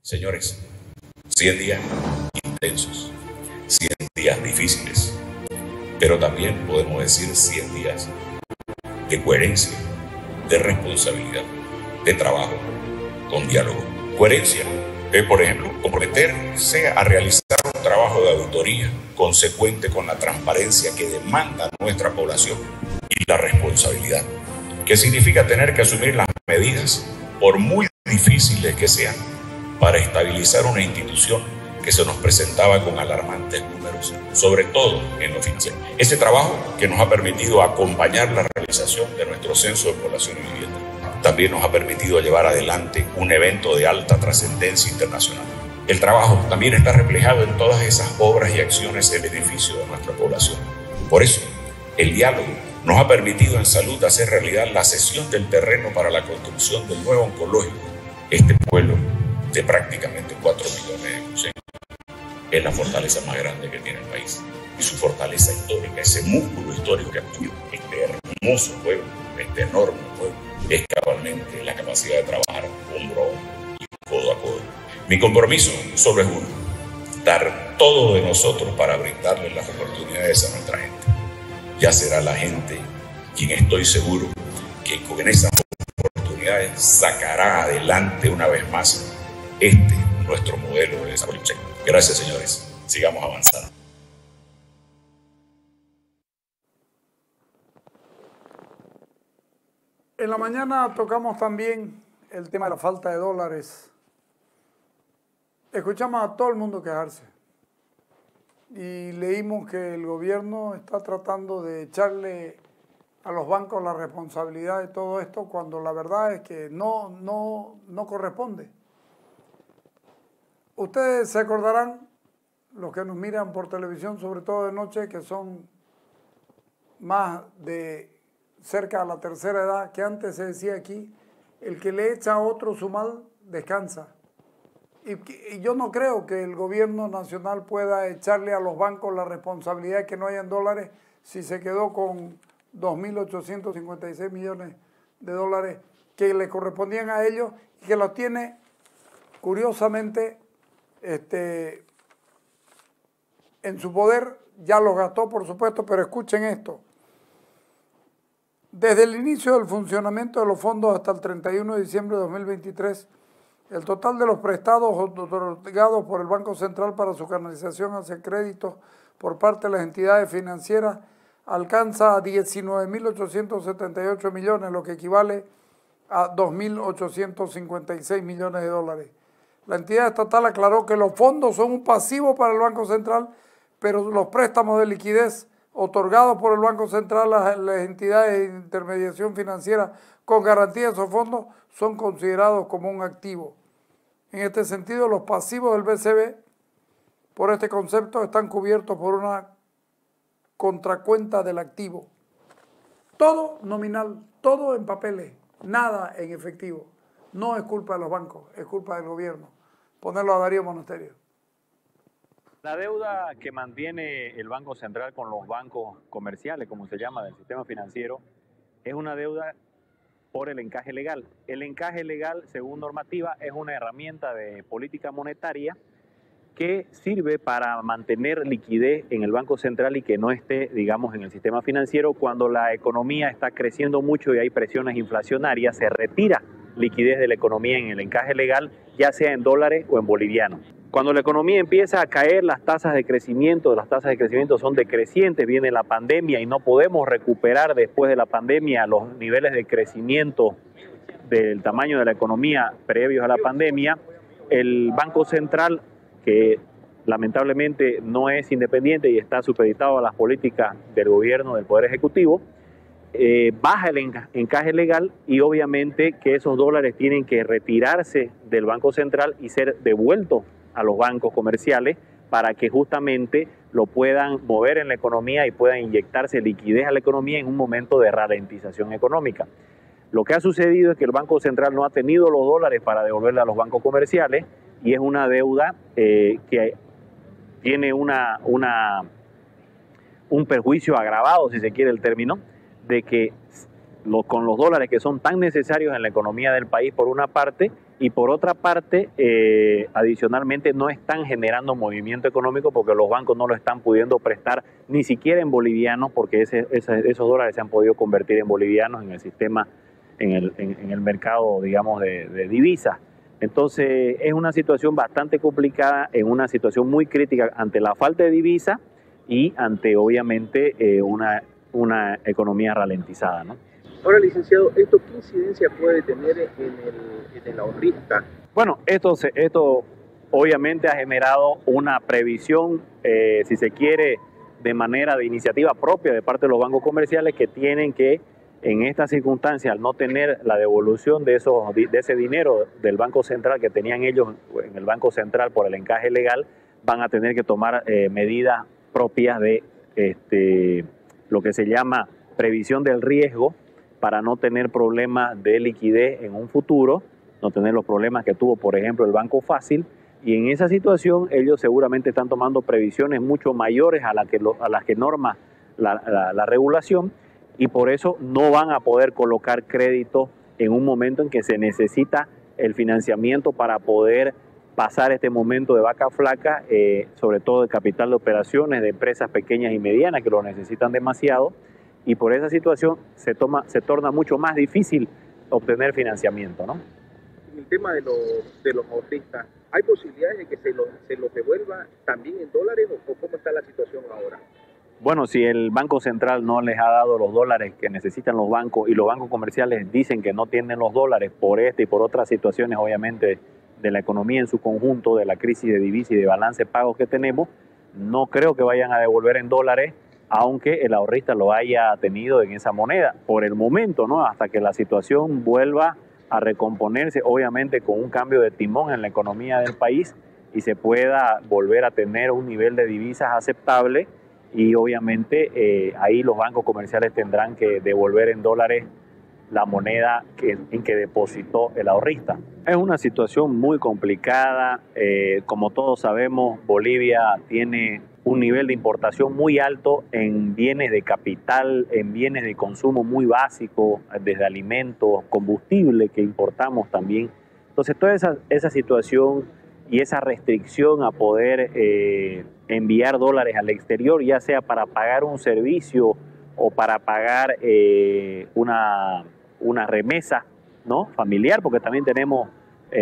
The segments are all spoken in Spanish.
Señores, 100 días intensos, 100 días difíciles, pero también podemos decir 100 días de coherencia, de responsabilidad, de trabajo, con diálogo. Coherencia es, por ejemplo, comprometerse a realizar un trabajo de auditoría consecuente con la transparencia que demanda nuestra población y la responsabilidad, que significa tener que asumir las medidas, por muy difíciles que sean, para estabilizar una institución que se nos presentaba con alarmantes números, sobre todo en lo financiero. Ese trabajo que nos ha permitido acompañar la realización de nuestro censo de población y vivienda, también nos ha permitido llevar adelante un evento de alta trascendencia internacional. El trabajo también está reflejado en todas esas obras y acciones en beneficio de nuestra población. Por eso, el diálogo nos ha permitido en salud hacer realidad la cesión del terreno para la construcción del nuevo oncológico. Este pueblo de prácticamente 4 millones de cruceños es la fortaleza más grande que tiene el país. Y su fortaleza histórica, ese músculo histórico que activa este hermoso pueblo, este enorme pueblo, es cabalmente la capacidad de trabajar hombro a hombro y codo a codo. Mi compromiso solo es uno: dar todo de nosotros para brindarles las oportunidades a nuestra gente. Ya será la gente quien, estoy seguro, que con esas oportunidades sacará adelante una vez más nuestro modelo de desarrollo. Gracias, señores. Sigamos avanzando. En la mañana tocamos también el tema de la falta de dólares. Escuchamos a todo el mundo quejarse y leímos que el gobierno está tratando de echarle a los bancos la responsabilidad de todo esto, cuando la verdad es que no corresponde. Ustedes se acordarán, los que nos miran por televisión, sobre todo de noche, que son más de cerca a la tercera edad, que antes se decía aquí, el que le echa a otro su mal, descansa. Y yo no creo que el gobierno nacional pueda echarle a los bancos la responsabilidad de que no hayan dólares si se quedó con 2.856 millones de dólares que le correspondían a ellos y que los tiene, curiosamente, en su poder. Ya los gastó, por supuesto, pero escuchen esto. Desde el inicio del funcionamiento de los fondos hasta el 31 de diciembre de 2023, el total de los prestados otorgados por el Banco Central para su canalización hacia créditos por parte de las entidades financieras alcanza a 19.878 millones, lo que equivale a 2.856 millones de dólares. La entidad estatal aclaró que los fondos son un pasivo para el Banco Central, pero los préstamos de liquidez otorgados por el Banco Central a las entidades de intermediación financiera con garantía de esos fondos son considerados como un activo. En este sentido, los pasivos del BCB, por este concepto, están cubiertos por una contracuenta del activo. Todo nominal, todo en papeles, nada en efectivo. No es culpa de los bancos, es culpa del gobierno. Ponerlo a Darío Monasterio. La deuda que mantiene el Banco Central con los bancos comerciales, como se llama, del sistema financiero, es una deuda por el encaje legal. El encaje legal, según normativa, es una herramienta de política monetaria que sirve para mantener liquidez en el Banco Central y que no esté, digamos, en el sistema financiero. Cuando la economía está creciendo mucho y hay presiones inflacionarias, se retira liquidez de la economía en el encaje legal, ya sea en dólares o en bolivianos. Cuando la economía empieza a caer, las tasas de crecimiento son decrecientes, viene la pandemia y no podemos recuperar después de la pandemia los niveles de crecimiento del tamaño de la economía previos a la pandemia. El Banco Central, que lamentablemente no es independiente y está supeditado a las políticas del gobierno, del Poder Ejecutivo, baja el encaje legal y obviamente que esos dólares tienen que retirarse del Banco Central y ser devueltos a los bancos comerciales para que justamente lo puedan mover en la economía y puedan inyectarse liquidez a la economía en un momento de ralentización económica. Lo que ha sucedido es que el Banco Central no ha tenido los dólares para devolverle a los bancos comerciales y es una deuda que tiene un perjuicio agravado, si se quiere el término, de que con los dólares que son tan necesarios en la economía del país, por una parte, y por otra parte, adicionalmente no están generando movimiento económico porque los bancos no lo están pudiendo prestar ni siquiera en bolivianos, porque esos dólares se han podido convertir en bolivianos en el sistema, en el mercado, digamos, de divisas. Entonces es una situación bastante complicada, en una situación muy crítica ante la falta de divisa y ante obviamente una economía ralentizada, ¿no? Ahora, licenciado, ¿esto qué incidencia puede tener en el ahorrista? Bueno, esto obviamente ha generado una previsión, si se quiere, de manera de iniciativa propia de parte de los bancos comerciales, que tienen que, en estas circunstancias, al no tener la devolución de ese dinero del Banco Central que tenían ellos en el Banco Central por el encaje legal, van a tener que tomar medidas propias de lo que se llama previsión del riesgo, para no tener problemas de liquidez en un futuro, no tener los problemas que tuvo, por ejemplo, el Banco Fácil. Y en esa situación ellos seguramente están tomando previsiones mucho mayores a las que norma la regulación, y por eso no van a poder colocar crédito en un momento en que se necesita el financiamiento para poder pasar este momento de vaca flaca, sobre todo de capital de operaciones, de empresas pequeñas y medianas que lo necesitan demasiado, y por esa situación se torna mucho más difícil obtener financiamiento, ¿no? En el tema de los ahorristas, ¿hay posibilidades de que se los devuelva también en dólares o cómo está la situación ahora? Bueno, si el Banco Central no les ha dado los dólares que necesitan los bancos y los bancos comerciales dicen que no tienen los dólares por esta y por otras situaciones, obviamente, de la economía en su conjunto, de la crisis de divisa y de balance de pagos que tenemos, no creo que vayan a devolver en dólares, aunque el ahorrista lo haya tenido en esa moneda por el momento, ¿no? Hasta que la situación vuelva a recomponerse, obviamente con un cambio de timón en la economía del país y se pueda volver a tener un nivel de divisas aceptable, y obviamente ahí los bancos comerciales tendrán que devolver en dólares la moneda en que depositó el ahorrista. Es una situación muy complicada. Como todos sabemos, Bolivia tiene un nivel de importación muy alto en bienes de capital, en bienes de consumo muy básicos, desde alimentos, combustible que importamos también. Entonces toda esa situación y esa restricción a poder enviar dólares al exterior, ya sea para pagar un servicio o para pagar una remesa, ¿no?, familiar, porque también tenemos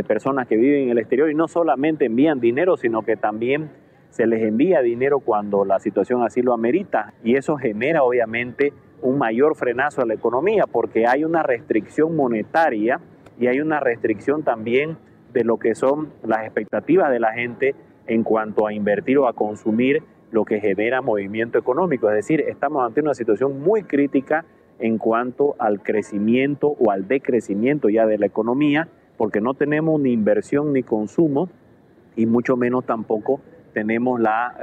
personas que viven en el exterior y no solamente envían dinero, sino que también se les envía dinero cuando la situación así lo amerita, y eso genera obviamente un mayor frenazo a la economía, porque hay una restricción monetaria y hay una restricción también de lo que son las expectativas de la gente en cuanto a invertir o a consumir, lo que genera movimiento económico. Es decir, estamos ante una situación muy crítica en cuanto al crecimiento o al decrecimiento ya de la economía, porque no tenemos ni inversión ni consumo, y mucho menos tampoco tenemos la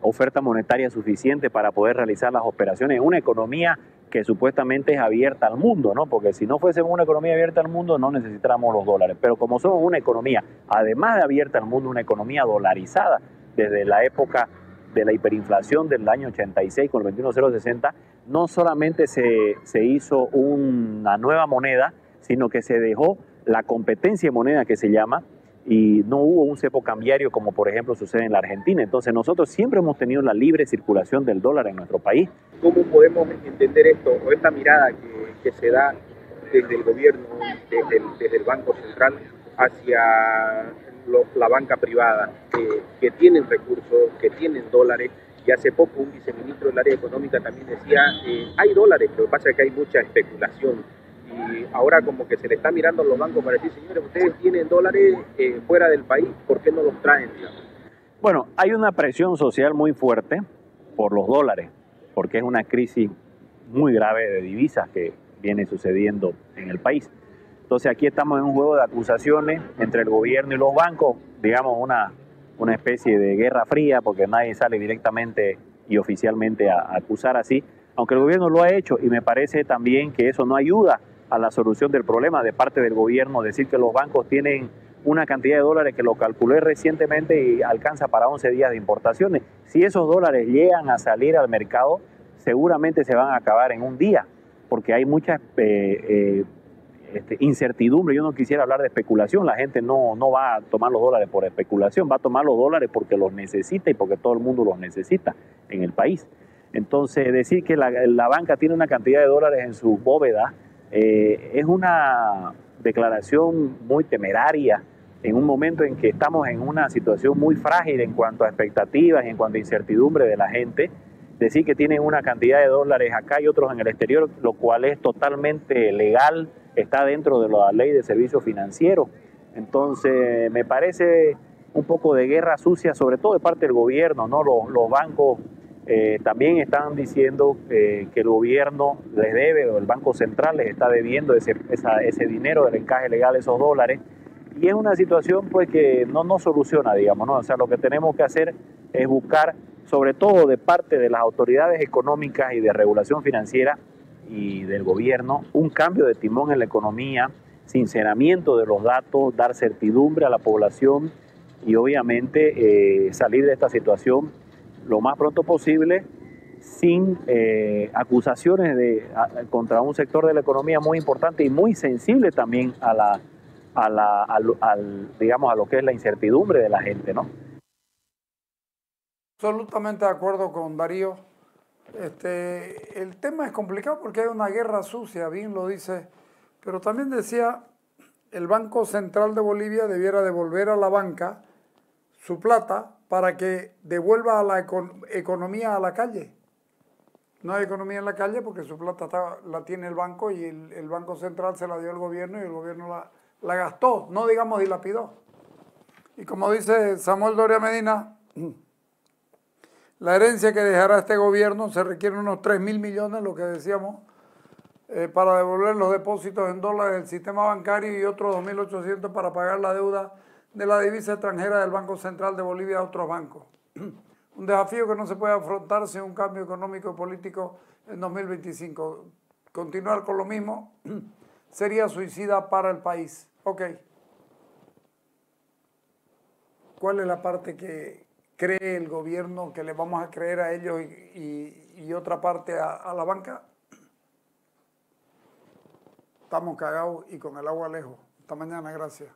oferta monetaria suficiente para poder realizar las operaciones en una economía que supuestamente es abierta al mundo, ¿no? Porque si no fuésemos una economía abierta al mundo no necesitáramos los dólares, pero como somos una economía, además de abierta al mundo, una economía dolarizada desde la época de la hiperinflación del año 86 con el 21.060, no solamente se hizo una nueva moneda, sino que se dejó la competencia de moneda, que se llama, y no hubo un cepo cambiario como por ejemplo sucede en la Argentina. Entonces nosotros siempre hemos tenido la libre circulación del dólar en nuestro país. ¿Cómo podemos entender esto o esta mirada que se da desde el gobierno, desde el Banco Central hacia la banca privada, que tienen recursos, que tienen dólares? Y hace poco un viceministro del área económica también decía, hay dólares, lo que pasa es que hay mucha especulación. Y ahora como que se le está mirando a los bancos para decir, señores, ustedes tienen dólares fuera del país, ¿por qué no los traen, digamos? Bueno, hay una presión social muy fuerte por los dólares, porque es una crisis muy grave de divisas que viene sucediendo en el país. Entonces aquí estamos en un juego de acusaciones entre el gobierno y los bancos, digamos una especie de guerra fría, porque nadie sale directamente y oficialmente a acusar así, aunque el gobierno lo ha hecho, y me parece también que eso no ayuda a la solución del problema de parte del gobierno. Decir que los bancos tienen una cantidad de dólares que lo calculé recientemente y alcanza para 11 días de importaciones. Si esos dólares llegan a salir al mercado, seguramente se van a acabar en un día, porque hay muchas incertidumbre. Yo no quisiera hablar de especulación, la gente no va a tomar los dólares por especulación, va a tomar los dólares porque los necesita y porque todo el mundo los necesita en el país. Entonces, decir que la banca tiene una cantidad de dólares en su bóveda es una declaración muy temeraria en un momento en que estamos en una situación muy frágil en cuanto a expectativas y en cuanto a incertidumbre de la gente. Decir que tienen una cantidad de dólares acá y otros en el exterior, lo cual es totalmente legal, está dentro de la ley de servicios financieros. Entonces, me parece un poco de guerra sucia, sobre todo de parte del gobierno, ¿no? Los bancos también están diciendo que el gobierno les debe, o el Banco Central les está debiendo ese dinero del encaje legal, esos dólares. Y es una situación pues que no soluciona, digamos, ¿no? O sea, lo que tenemos que hacer es buscar, sobre todo de parte de las autoridades económicas y de regulación financiera y del gobierno, un cambio de timón en la economía, sinceramiento de los datos, dar certidumbre a la población y obviamente salir de esta situación lo más pronto posible sin acusaciones contra un sector de la economía muy importante y muy sensible también digamos, a lo que es la incertidumbre de la gente, ¿no? Absolutamente de acuerdo con Darío. El tema es complicado porque hay una guerra sucia, bien lo dice, pero también decía, el Banco Central de Bolivia debiera devolver a la banca su plata para que devuelva a la economía a la calle. No hay economía en la calle porque su plata la tiene el banco y el Banco Central se la dio al gobierno y el gobierno la gastó, no digamos dilapidó. Y como dice Samuel Doria Medina, la herencia que dejará este gobierno se requiere unos 3.000 millones, lo que decíamos, para devolver los depósitos en dólares del sistema bancario y otros 2.800 para pagar la deuda de la divisa extranjera del Banco Central de Bolivia a otros bancos. Un desafío que no se puede afrontar sin un cambio económico y político en 2025. Continuar con lo mismo sería suicida para el país. Ok. ¿Cuál es la parte que cree el gobierno que le vamos a creer a ellos y otra parte a la banca? Estamos cagados y con el agua lejos. Hasta mañana, gracias.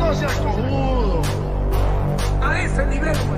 No seas cojudo. A ese nivel.